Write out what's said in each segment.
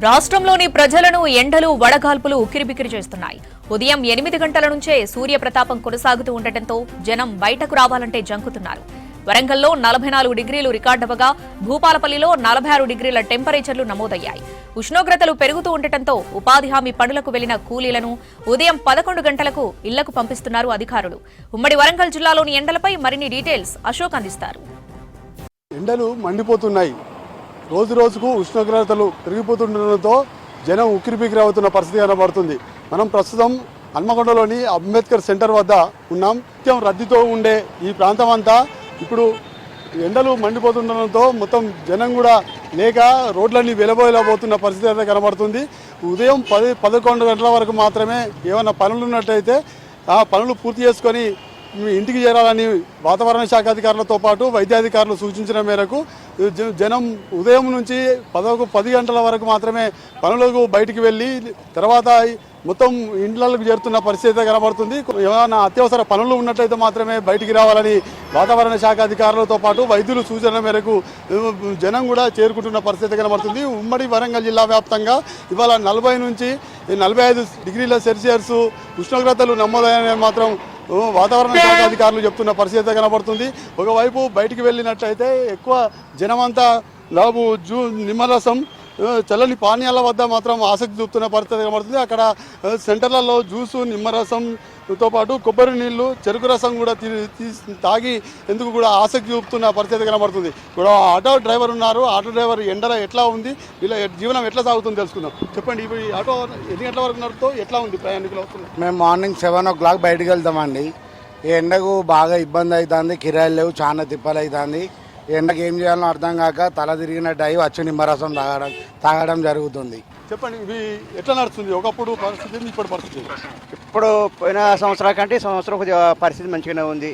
రాష్ట్రంలోని ప్రజలను ఎండలు వడగాల్పులు ఉక్కిరిబిక్కిరి చేస్తున్నాయి. ఉదయం 8 గంటల నుంచే సూర్యప్రతాపం కొనసాగుతూ ఉండటంతో జనం బయటకు రావాలంటే జంకుతున్నారు. వరంగల్లో 44 డిగ్రీలు రికార్డవగా భూపాలపల్లిలో 46 డిగ్రీల టెంపరేచర్లు నమోదయ్యాయి. ఉష్ణోగ్రతలు పెరుగుతూ ఉండటంతో ఉపాధి హామీ పనులకు వెళ్లిన కూలీలను ఉదయం 11 గంటలకు ఇళ్లకు పంపిస్తున్నారు అధికారులు. ఉమ్మడి వరంగల్ జిల్లాలోని ఎండలపై మరిన్ని డీటెయిల్స్ అశోక్ అందిస్తారు. ఎండలు మండిపోతున్నాయి. రోజు రోజుకు ఉష్ణోగ్రతలు పెరిగిపోతుండటంతో జనం ఉక్కిరిబిక్కిరి అవుతున్న పరిస్థితి కనబడుతుంది. మనం ప్రస్తుతం హన్మకొండలోని అంబేద్కర్ సెంటర్ వద్ద ఉన్నాం. నిత్యం రద్దీతో ఉండే ఈ ప్రాంతం అంతా ఇప్పుడు ఎండలు మండిపోతుండటంతో మొత్తం జనం కూడా లేక రోడ్లన్నీ వెలబోయలేకపోతున్న పరిస్థితి అయితే కనబడుతుంది. ఉదయం 10-11 గంటల వరకు మాత్రమే ఏమైనా పనులు ఉన్నట్టయితే ఆ పనులు పూర్తి చేసుకొని ఇంటికి చేరాలని వాతావరణ శాఖ అధికారులతో పాటు వైద్యాధికారులు సూచించిన మేరకు జనం ఉదయం నుంచి 10 గంటల వరకు మాత్రమే పనులకు బయటికి వెళ్ళి తర్వాత మొత్తం ఇండ్లకు చేరుతున్న పరిస్థితి కనబడుతుంది. ఏమైనా అత్యవసర పనులు ఉన్నట్టయితే మాత్రమే బయటికి రావాలని వాతావరణ శాఖ అధికారులతో పాటు వైద్యులు సూచన మేరకు జనం కూడా చేరుకుంటున్న పరిస్థితి కనబడుతుంది. ఉమ్మడి వరంగల్ జిల్లా వ్యాప్తంగా ఇవాళ 40 నుంచి 45 డిగ్రీల సెల్సియస్ ఉష్ణోగ్రతలు నమోదయ్యాయని మాత్రం వాతావరణ శాఖ అధికారులు చెప్తున్న పరిస్థితి కనబడుతుంది. ఒకవైపు బయటికి వెళ్ళినట్టయితే ఎక్కువ జనమంతా నిమ్మరసం చల్లని పానీయాల వద్ద మాత్రం ఆసక్తి చూపుతున్న పరిస్థితి కనబడుతుంది. అక్కడ సెంటర్లలో జ్యూసు నిమ్మరసంతో పాటు కొబ్బరి నీళ్లు చెరుకు రసం కూడా తాగి ఎందుకు కూడా ఆసక్తి చూపుతున్న పరిస్థితి కనబడుతుంది. ఇప్పుడు ఆటో డ్రైవర్ ఉన్నారు. ఆటో డ్రైవర్ ఎండల ఎట్లా ఉంది, వీళ్ళ జీవనం ఎట్లా సాగుతుంది తెలుసుకుందాం. చెప్పండి, ఇప్పుడు ఈ ఆటో ఎన్ని గంటల వరకు నడుపుతో ఎట్లా ఉంది ప్రయాణికులు? మేము మార్నింగ్ 7 o'clock బయటకు వెళ్తామండి. ఈ ఎండకు బాగా ఇబ్బంది అవుతుంది. కిరాయిలు లేవు, చాలా తిప్పలు అవుతుంది. ఎండకు ఏం చేయాలో అర్థం కాక తల తిరిగినట్టు అయ్యి వచ్చి నిమ్మరసం తాగడం జరుగుతుంది. చెప్పండి, ఇవి ఎట్లా నడుస్తుంది? ఒకప్పుడు పరిస్థితి, ఇప్పుడు పరిస్థితి? ఇప్పుడు పోయిన సంవత్సరాల కంటే ఈ సంవత్సరం కొద్దిగా పరిస్థితి మంచిగానే ఉంది.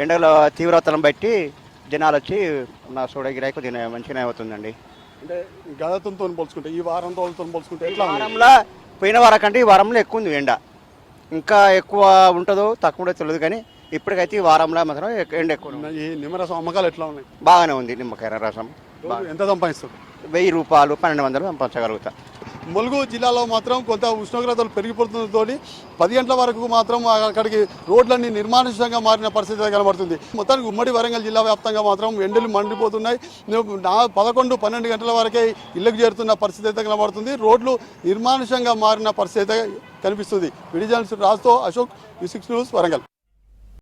ఎండల తీవ్రతను బట్టి జనాలు వచ్చి నా సోడగిరాయి కొద్దిగా మంచిగానే అవుతుందండి. అంటే గతంతో పోల్చుకుంటే ఈ వారం రోజులతో పోల్చుకుంటే ఎట్లా? వారంలో పోయిన వారం కంటే ఈ వారంలో ఎక్కువ ఉంది ఎండ. ఇంకా ఎక్కువ ఉంటుందో తక్కువ ఉంటుందో తెలియదు, కానీ ఇప్పటికైతే ఈ వారంలో మాత్రం ఎండ ఎక్కువ. ఈ నిమ్మరసం అమ్మకాలు ఎట్లా ఉన్నాయి? బాగానే ఉంది. నిమ్మకాయ రసం ఎంత సంపాదిస్తారు? 1000 రూపాయలు 1200 సంపాదించగలుగుతా. ములుగు జిల్లాలో మాత్రం కొంత ఉష్ణోగ్రతలు పెరిగిపోతుండటంతో 10 గంటల వరకు మాత్రం అక్కడికి రోడ్లన్నీ నిర్మానుష్యంగా మారిన పరిస్థితి కనబడుతుంది. మొత్తానికి ఉమ్మడి వరంగల్ జిల్లా వ్యాప్తంగా మాత్రం ఎండలు మండిపోతున్నాయి. 11-12 గంటల వరకే ఇళ్లకు చేరుతున్న పరిస్థితి అయితే కనబడుతుంది. రోడ్లు నిర్మానుష్యంగా మారిన పరిస్థితి కనిపిస్తుంది. విడిజన్స్ రాజుతో అశోక్, V6 న్యూస్, వరంగల్.